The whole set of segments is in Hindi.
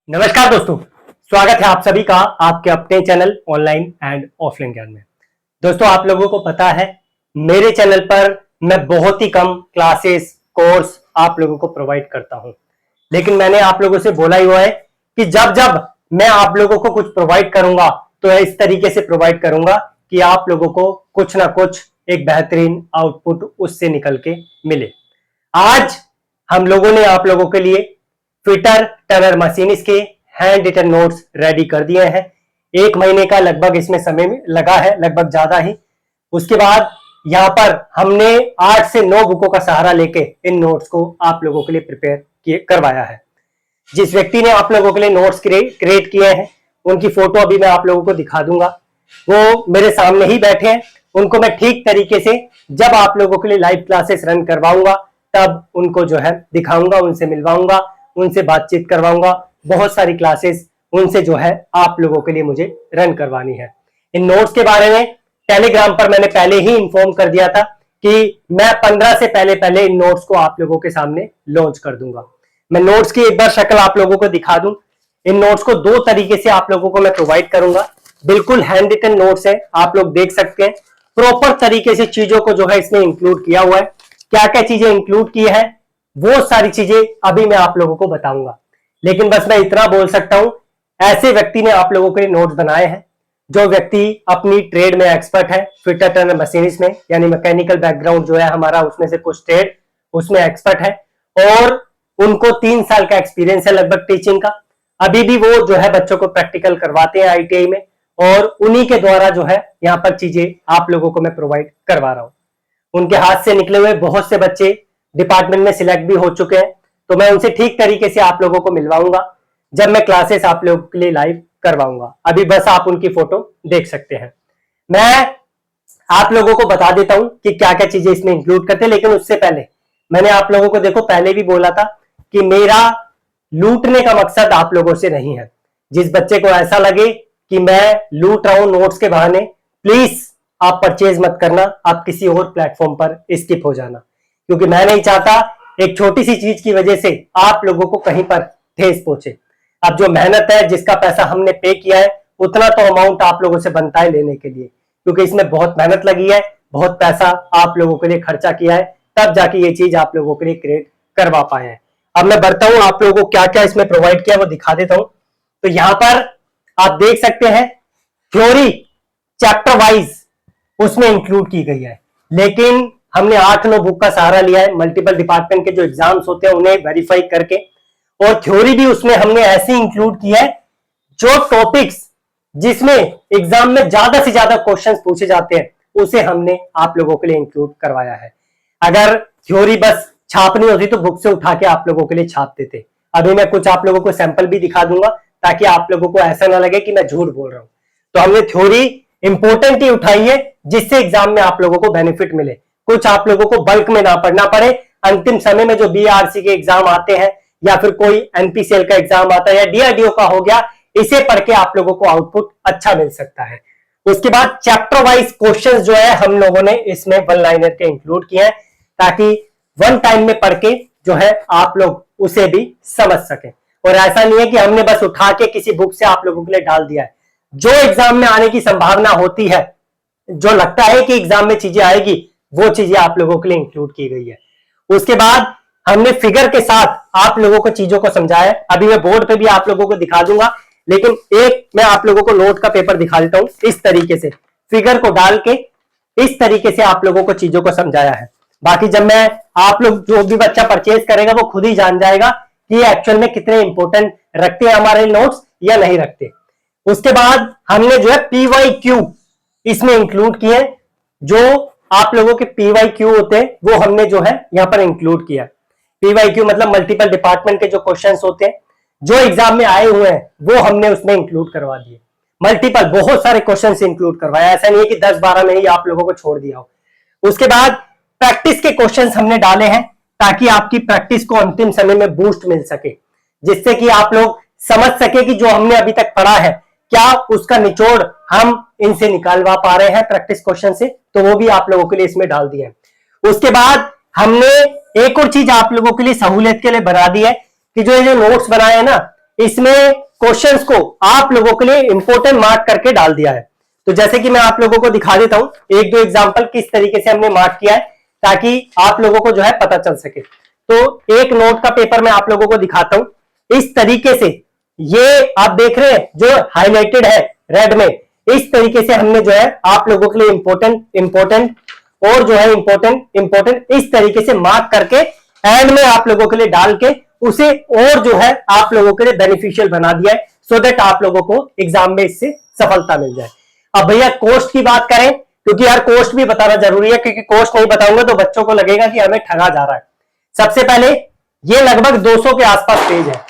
नमस्कार दोस्तों, स्वागत है आप सभी का आपके अपने चैनल ऑनलाइन एंड ऑफलाइन ज्ञान में। दोस्तों, आप लोगों को पता है मेरे चैनल पर मैं बहुत ही कम क्लासेस कोर्स आप लोगों को प्रोवाइड करता हूं, लेकिन मैंने आप लोगों से बोला ही हुआ है कि जब जब मैं आप लोगों को कुछ प्रोवाइड करूंगा तो इस तरीके से प्रोवाइड करूंगा कि आप लोगों को कुछ ना कुछ एक बेहतरीन आउटपुट उससे निकल के मिले। आज हम लोगों ने आप लोगों के लिए फिटर टनर मशीनिस्ट के हैंड रिटन नोट्स रेडी कर दिए हैं। 1 महीने का लगभग इसमें समय लगा है, लगभग ज्यादा ही। उसके बाद यहाँ पर हमने 8 से 9 बुकों का सहारा लेके इन नोट्स को आप लोगों के लिए प्रिपेयर करवाया है। जिस व्यक्ति ने आप लोगों के लिए नोट्स क्रिएट किए हैं उनकी फोटो अभी मैं आप लोगों को दिखा दूंगा। वो मेरे सामने ही बैठे हैं। उनको मैं ठीक तरीके से जब आप लोगों के लिए लाइव क्लासेस रन करवाऊंगा तब उनको जो है दिखाऊंगा, उनसे मिलवाऊंगा, उनसे बातचीत करवाऊंगा। बहुत सारी क्लासेस उनसे जो है आप लोगों के लिए मुझे रन करवानी है। इन नोट्स के बारे में टेलीग्राम पर मैंने पहले ही इन्फॉर्म कर दिया था कि मैं 15 से पहले इन नोट्स को आप लोगों के सामने लॉन्च कर दूंगा। मैं नोट्स की एक बार शक्ल आप लोगों को दिखा दूं। इन नोट्स को 2 तरीके से आप लोगों को मैं प्रोवाइड करूंगा। बिल्कुल हैंड रिटन नोट्स है, आप लोग देख सकते हैं। प्रॉपर तरीके से चीजों को जो है इसमें इंक्लूड किया हुआ है। क्या क्या चीजें इंक्लूड की है वो सारी चीजें अभी मैं आप लोगों को बताऊंगा, लेकिन बस मैं इतना बोल सकता हूं, ऐसे व्यक्ति ने आप लोगों के लिए नोट्स बनाए हैं जो व्यक्ति अपनी ट्रेड में एक्सपर्ट है, फिटर टनर मशीनिस्ट में, यानी मैकेनिकल बैकग्राउंड जो है हमारा उसमें से कुछ ट्रेड उसमें एक्सपर्ट है और उनको 3 साल का एक्सपीरियंस है लगभग टीचिंग का। अभी भी वो जो है बच्चों को प्रैक्टिकल करवाते हैं आईटीआई में और उन्हीं के द्वारा जो है यहाँ पर चीजें आप लोगों को मैं प्रोवाइड करवा रहा हूँ। उनके हाथ से निकले हुए बहुत से बच्चे डिपार्टमेंट में सिलेक्ट भी हो चुके हैं, तो मैं उनसे ठीक तरीके से आप लोगों को मिलवाऊंगा जब मैं क्लासेस आप लोगों के लिए लाइव करवाऊंगा। अभी बस आप उनकी फोटो देख सकते हैं। मैं आप लोगों को बता देता हूं कि क्या क्या चीजें इसमें इंक्लूड करते हैं, लेकिन उससे पहले मैंने आप लोगों को देखो पहले भी बोला था कि मेरा लूटने का मकसद आप लोगों से नहीं है। जिस बच्चे को ऐसा लगे कि मैं लूट रहा हूं नोट्स के बहाने, प्लीज आप परचेज मत करना, आप किसी और प्लेटफॉर्म पर स्किप हो जाना, क्योंकि मैं नहीं चाहता एक छोटी सी चीज की वजह से आप लोगों को कहीं पर ठेस पहुंचे। अब जो मेहनत है, जिसका पैसा हमने पे किया है, उतना तो अमाउंट आप लोगों से बनता है लेने के लिए, क्योंकि इसमें बहुत मेहनत लगी है, बहुत पैसा आप लोगों के लिए खर्चा किया है, तब जाके ये चीज आप लोगों के लिए क्रिएट करवा पाए हैं। अब मैं बढ़ता हूं, आप लोगों को क्या क्या इसमें प्रोवाइड किया वो दिखा देता हूं। तो यहां पर आप देख सकते हैं थ्योरी चैप्टर वाइज उसमें इंक्लूड की गई है, लेकिन हमने 8-9 बुक का सहारा लिया है। मल्टीपल डिपार्टमेंट के जो एग्जाम्स होते हैं उन्हें वेरीफाई करके, और थ्योरी भी उसमें हमने ऐसे इंक्लूड की है जो टॉपिक्स जिसमें एग्जाम में ज्यादा से ज्यादा क्वेश्चंस पूछे जाते हैं उसे हमने आप लोगों के लिए इंक्लूड करवाया है। अगर थ्योरी बस छापनी होती तो बुक से उठा के आप लोगों के लिए छाप देते। अभी मैं कुछ आप लोगों को सैंपल भी दिखा दूंगा ताकि आप लोगों को ऐसा ना लगे कि मैं झूठ बोल रहा हूं। तो हमने थ्योरी इंपोर्टेंट ही उठाई है जिससे एग्जाम में आप लोगों को बेनिफिट मिले, कुछ आप लोगों को बल्क में ना पढ़ना पड़े। अंतिम समय में जो बीआरसी के एग्जाम आते हैं या फिर कोई एनपीसीएल का एग्जाम आता है या डीआरडीओ का हो गया, इसे पढ़ के आप लोगों को आउटपुट अच्छा मिल सकता है। उसके बाद चैप्टर वाइज क्वेश्चंस जो है हम लोगों ने इसमें 1 लाइनर के इंक्लूड किए हैं ताकि 1 टाइम में पढ़ के जो है आप लोग उसे भी समझ सकें। और ऐसा नहीं है कि हमने बस उठा के किसी बुक से आप लोगों के लिए डाल दिया है। जो एग्जाम में आने की संभावना होती है, जो लगता है कि एग्जाम में चीजें आएगी, वो चीजें आप लोगों के लिए इंक्लूड की गई है। उसके बाद हमने फिगर के साथ आप लोगों को चीजों को समझाया। अभी मैं बोर्ड पे भी आप लोगों को दिखा दूंगा, लेकिन एक मैं आप लोगों को नोट का पेपर दिखा देता हूं। इस तरीके से फिगर को डाल के इस तरीके से आप लोगों को चीजों को समझाया है। बाकी जब मैं आप लोग जो भी बच्चा परचेज करेगा वो खुद ही जान जाएगा कि एक्चुअल में कितने इंपोर्टेंट रखते हैं हमारे नोट्स या नहीं रखते। उसके बाद हमने जो है पीवाईक्यू इसमें इंक्लूड किए। जो आप लोगों के पीवाईक्यू होते हैं वो हमने जो है यहां पर इंक्लूड किया। पीवाईक्यू मतलब मल्टीपल डिपार्टमेंट के जो क्वेश्चंस होते हैं जो एग्जाम में आए हुए हैं वो हमने उसमें इंक्लूड करवा दिए। मल्टीपल बहुत सारे क्वेश्चंस इंक्लूड करवाया, ऐसा नहीं है कि 10-12 में ही आप लोगों को छोड़ दिया हो। उसके बाद प्रैक्टिस के क्वेश्चंस हमने डाले हैं ताकि आपकी प्रैक्टिस को अंतिम समय में बूस्ट मिल सके, जिससे कि आप लोग समझ सके कि जो हमने अभी तक पढ़ा है क्या उसका निचोड़ हम इनसे निकालवा पा रहे हैं प्रैक्टिस क्वेश्चन से, तो वो भी आप लोगों के लिए इसमें डाल दिया है। उसके बाद हमने एक और चीज आप लोगों के लिए सहूलियत के लिए बना दी है कि जो ये नोट्स बनाए हैं ना, इसमें क्वेश्चंस को आप लोगों के लिए इंपॉर्टेंट मार्क करके डाल दिया है। तो जैसे कि मैं आप लोगों को दिखा देता हूं एक दो एग्जांपल किस तरीके से हमने मार्क किया है ताकि आप लोगों को जो है पता चल सके। तो एक नोट का पेपर मैं आप लोगों को दिखाता हूं इस तरीके से। ये आप देख रहे हैं जो हाईलाइटेड है रेड में, इस तरीके से हमने जो है आप लोगों के लिए इंपॉर्टेंट और जो है इंपॉर्टेंट इस तरीके से मार्क करके एंड में आप लोगों के लिए डाल के उसे और जो है आप लोगों के लिए बेनिफिशियल बना दिया है सो दैट आप लोगों को एग्जाम में इससे सफलता मिल जाए। अब भैया कोस्ट की बात करें क्योंकि यार कोस्ट भी बताना जरूरी है, क्योंकि कोस्ट नहीं बताऊंगा तो बच्चों को लगेगा कि हमें ठगा जा रहा है। सबसे पहले ये लगभग 200 के आसपास पेज है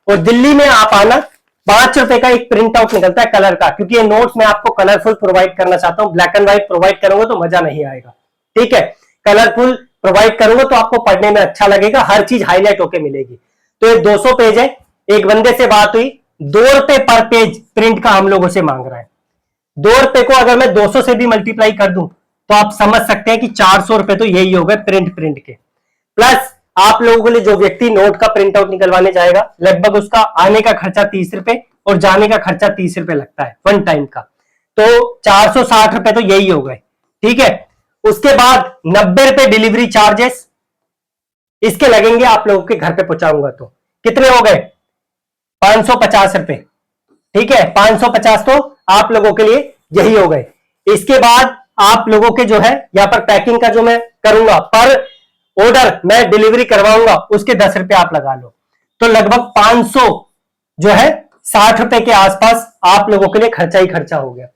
और दिल्ली में आप आना 5 रुपए का एक प्रिंट आउट निकलता है कलर का, क्योंकि ये नोट्स मैं आपको कलरफुल प्रोवाइड करना चाहता हूं। ब्लैक एंड व्हाइट प्रोवाइड करूंगा तो मजा नहीं आएगा, ठीक है। कलरफुल प्रोवाइड करूंगा तो आपको पढ़ने में अच्छा लगेगा, हर चीज हाईलाइट होकर मिलेगी। तो ये 200 पेज है। एक बंदे से बात हुई 2 रुपए पर पेज प्रिंट का हम लोगों से मांग रहा है। 2 रुपए को अगर मैं 200 से भी मल्टीप्लाई कर दूं तो आप समझ सकते हैं कि 400 रुपए तो यही हो गए प्रिंट के। प्लस आप लोगों के लिए जो व्यक्ति नोट का प्रिंट आउट निकलवाने जाएगा लगभग उसका आने का खर्चा 30 रुपए और जाने का खर्चा 30 रुपए लगता है वन टाइम का, तो 460 रुपए तो यही हो गए, ठीक है। उसके बाद 90 रुपए डिलीवरी चार्जेस इसके लगेंगे, आप लोगों के घर पे पहुंचाऊंगा तो कितने हो गए 550 रुपए, ठीक है। 550 तो आप लोगों के लिए यही हो गए। इसके बाद आप लोगों के जो है यहां पर पैकिंग का जो मैं करूंगा पर ऑर्डर मैं डिलीवरी करवाऊंगा उसके 10 रुपए आप लगा लो, तो लगभग 500 जो है 60 रुपए के आसपास आप लोगों के लिए खर्चा ही खर्चा हो गया।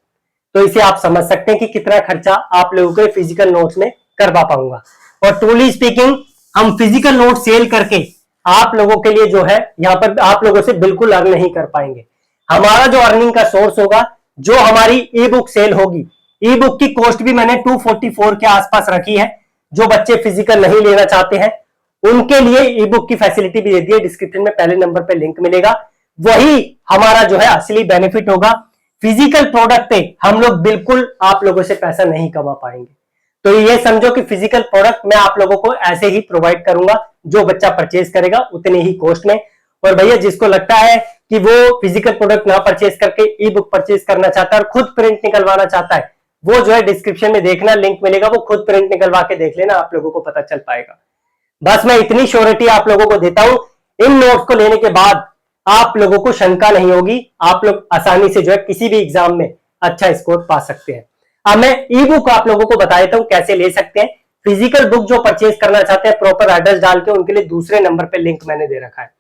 तो इसे आप समझ सकते हैं कि कितना खर्चा आप लोगों के फिजिकल नोट्स में करवा पाऊंगा। और ट्रूली स्पीकिंग हम फिजिकल नोट सेल करके आप लोगों के लिए जो है यहां पर आप लोगों से बिल्कुल अर्न नहीं कर पाएंगे। हमारा जो अर्निंग का सोर्स होगा, जो हमारी ई बुक सेल होगी, ई बुक की कॉस्ट भी मैंने 244 के आसपास रखी है। जो बच्चे फिजिकल नहीं लेना चाहते हैं उनके लिए ई बुक की फैसिलिटी भी दे दी है, डिस्क्रिप्शन में पहले नंबर पे लिंक मिलेगा। वही हमारा जो है असली बेनिफिट होगा। फिजिकल प्रोडक्ट पे हम लोग बिल्कुल आप लोगों से पैसा नहीं कमा पाएंगे। तो ये समझो कि फिजिकल प्रोडक्ट मैं आप लोगों को ऐसे ही प्रोवाइड करूंगा, जो बच्चा परचेज करेगा उतनी ही कॉस्ट में। और भैया जिसको लगता है कि वो फिजिकल प्रोडक्ट ना परचेज करके ई बुक परचेज करना चाहता है और खुद प्रिंट निकलवाना चाहता है, वो जो है डिस्क्रिप्शन में देखना लिंक मिलेगा, वो खुद प्रिंट निकलवा के देख लेना, आप लोगों को पता चल पाएगा। बस मैं इतनी श्योरिटी आप लोगों को देता हूं, इन नोट्स को लेने के बाद आप लोगों को शंका नहीं होगी, आप लोग आसानी से जो है किसी भी एग्जाम में अच्छा स्कोर पा सकते हैं। अब मैं ई बुक आप लोगों को बता देता हूं कैसे ले सकते हैं। फिजिकल बुक जो परचेज करना चाहते हैं प्रॉपर एड्रेस डाल के, उनके लिए दूसरे नंबर पे लिंक मैंने दे रखा है।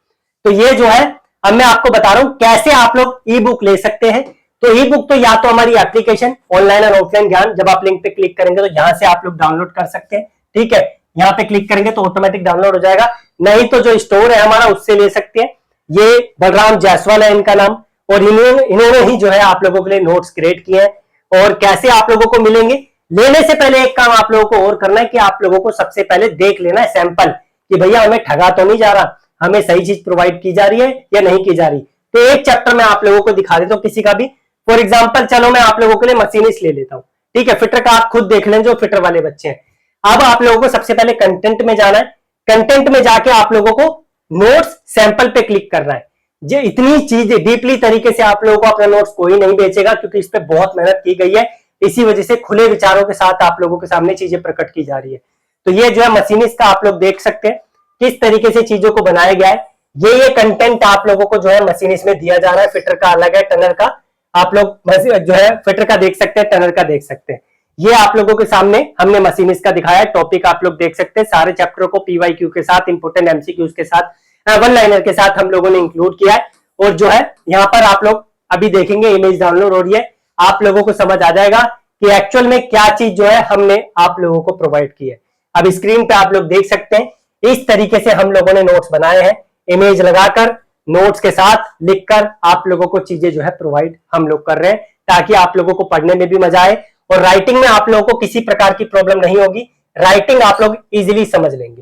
तो ये जो है अब मैं आपको बता रहा हूं कैसे आप लोग ई बुक ले सकते हैं। तो ई बुक तो या तो हमारी एप्लीकेशन ऑनलाइन और ऑफलाइन ज्ञान, जब आप लिंक पे क्लिक करेंगे तो यहां से आप लोग डाउनलोड कर सकते हैं, ठीक है। यहाँ पे क्लिक करेंगे तो ऑटोमेटिक डाउनलोड हो जाएगा, नहीं तो जो स्टोर है हमारा उससे ले सकते हैं। ये बलराम जायसवाल है इनका नाम, और इन्होंने ही जो है आप लोगों के लिए नोट्स क्रिएट किए हैं। और कैसे आप लोगों को मिलेंगे, लेने से पहले एक काम आप लोगों को और करना है कि आप लोगों को सबसे पहले देख लेना है सैंपल कि भैया हमें ठगा तो नहीं जा रहा, हमें सही चीज प्रोवाइड की जा रही है या नहीं की जा रही। तो एक चैप्टर में आप लोगों को दिखा देता हूं किसी का भी। फॉर एग्जाम्पल चलो मैं आप लोगों के लिए मशीनिस्ट ले लेता हूं, ठीक है। फिटर का आप खुद देख लें जो फिटर वाले बच्चे हैं। अब आप लोगों को सबसे पहले कंटेंट में जाना है, कंटेंट में जाके आप लोगों को नोट्स सैंपल पे क्लिक करना है। जो इतनी चीज डीपली तरीके से आप लोगों को अपना नोट्स कोई नहीं बेचेगा, क्योंकि इस पे बहुत मेहनत की गई है। इसी वजह से खुले विचारों के साथ आप लोगों के सामने चीजें प्रकट की जा रही है। तो ये जो है मशीनिस्ट का आप लोग देख सकते हैं किस तरीके से चीजों को बनाया गया है। ये कंटेंट आप लोगों को जो है मशीनिस्ट में दिया जा रहा है। फिटर का अलग है, टनर का आप लोग जो है फिटर का देख सकते हैं, टनर का देख सकते हैं। ये आप लोगों के सामने हमने मशीनिस्ट का दिखाया है। टॉपिक आप लोग देख सकते हैं, सारे चैप्टरों को पीवाईक्यू के साथ, इंपोर्टेंट एमसीक्यूज के साथ, वन लाइनर के साथ हम लोगों ने इंक्लूड किया है। और जो है यहाँ पर आप लोग अभी देखेंगे इमेज डाउनलोड हो रही है, आप लोगों को समझ आ जाएगा कि एक्चुअल में क्या चीज जो है हमने आप लोगों को प्रोवाइड की है। अब स्क्रीन पे आप लोग देख सकते हैं इस तरीके से हम लोगों ने नोट्स बनाए हैं, इमेज लगाकर नोट्स के साथ लिखकर आप लोगों को चीजें जो है प्रोवाइड हम लोग कर रहे हैं, ताकि आप लोगों को पढ़ने में भी मजा आए और राइटिंग में आप लोगों को किसी प्रकार की प्रॉब्लम नहीं होगी। राइटिंग आप लोग इजीली समझ लेंगे,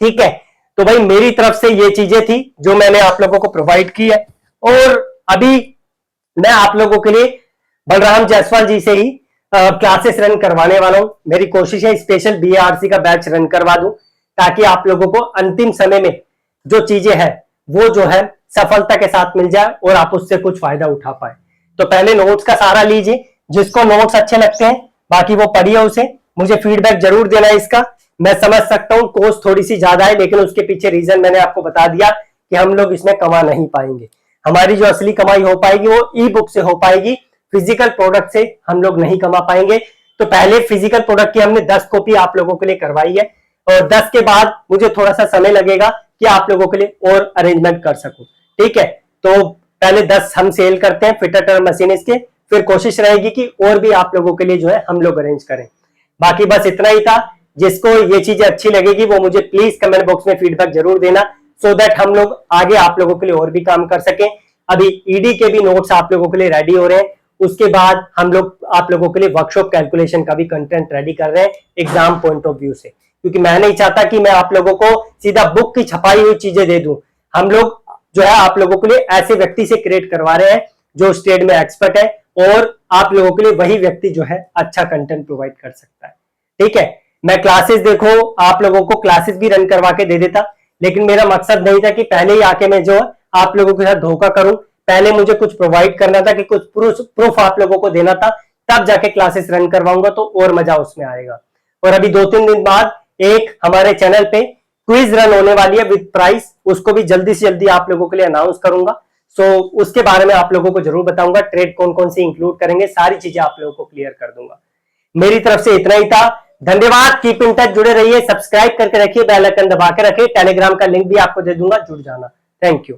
ठीक है। तो भाई मेरी तरफ से ये चीजें थी जो मैंने आप लोगों को प्रोवाइड की है। और अभी मैं आप लोगों के लिए बलराम जायसवाल जी से ही क्लासेस रन करवाने वाला हूं। मेरी कोशिश है स्पेशल बीएआरसी का बैच रन करवा दूं, ताकि आप लोगों को अंतिम समय में जो चीजें हैं वो जो है सफलता के साथ मिल जाए और आप उससे कुछ फायदा उठा पाए। तो पहले नोट्स का सहारा लीजिए, जिसको नोट्स अच्छे लगते हैं बाकी वो पढ़िए उसे, मुझे फीडबैक जरूर देना है इसका। मैं समझ सकता हूँ कोस्ट थोड़ी सी ज्यादा है, लेकिन उसके पीछे रीजन मैंने आपको बता दिया कि हम लोग इसमें कमा नहीं पाएंगे। हमारी जो असली कमाई हो पाएगी वो ई बुक से हो पाएगी, फिजिकल प्रोडक्ट से हम लोग नहीं कमा पाएंगे। तो पहले फिजिकल प्रोडक्ट की हमने 10 कॉपी आप लोगों के लिए करवाई है, और 10 के बाद मुझे थोड़ा सा समय लगेगा कि आप लोगों के लिए और अरेंजमेंट कर सकूं। ठीक है, तो पहले 10 हम सेल करते हैं फिटर टर्नर मशीनिस्ट के, फिर कोशिश रहेगी कि और भी आप लोगों के लिए जो है हम लोग अरेंज करें। बाकी बस इतना ही था। जिसको ये चीजें अच्छी लगेगी वो मुझे प्लीज कमेंट बॉक्स में फीडबैक जरूर देना, सो दैट हम लोग आगे आप लोगों के लिए और भी काम कर सकें। अभी ईडी के भी नोट्स आप लोगों के लिए रेडी हो रहे हैं, उसके बाद हम लोग आप लोगों के लिए वर्कशॉप कैलकुलेशन का भी कंटेंट रेडी कर रहे हैं एग्जाम पॉइंट ऑफ व्यू से, क्योंकि मैं नहीं चाहता कि मैं आप लोगों को सीधा बुक की छपाई हुई चीजें दे दूं। हम लोग जो है आप लोगों के लिए ऐसे व्यक्ति से क्रिएट करवा रहे हैं जो इस ट्रेड में एक्सपर्ट है, और आप लोगों के लिए वही व्यक्ति जो है अच्छा कंटेंट प्रोवाइड कर सकता है। ठीक है, मैं क्लासेस देखो आप लोगों को क्लासेस भी रन करवा के दे देता, लेकिन मेरा मकसद नहीं था कि पहले ही आके मैं जो है आप लोगों के साथ धोखा करूं। पहले मुझे कुछ प्रोवाइड करना था, कि कुछ प्रूफ आप लोगों को देना था, तब जाके क्लासेस रन करवाऊंगा तो और मजा उसमें आएगा। और अभी 2-3 दिन बाद एक हमारे चैनल पे क्विज रन होने वाली है विद प्राइस, उसको भी जल्दी से जल्दी आप लोगों के लिए अनाउंस करूंगा। सो उसके बारे में आप लोगों को जरूर बताऊंगा, ट्रेड कौन कौन सी इंक्लूड करेंगे, सारी चीजें आप लोगों को क्लियर कर दूंगा। मेरी तरफ से इतना ही था, धन्यवाद। कीप इन टच, जुड़े रहिए, सब्सक्राइब करके रखिए, बेल आइकन दबा के रखिए, टेलीग्राम का लिंक भी आपको दे दूंगा, जुड़ जाना। Thank you.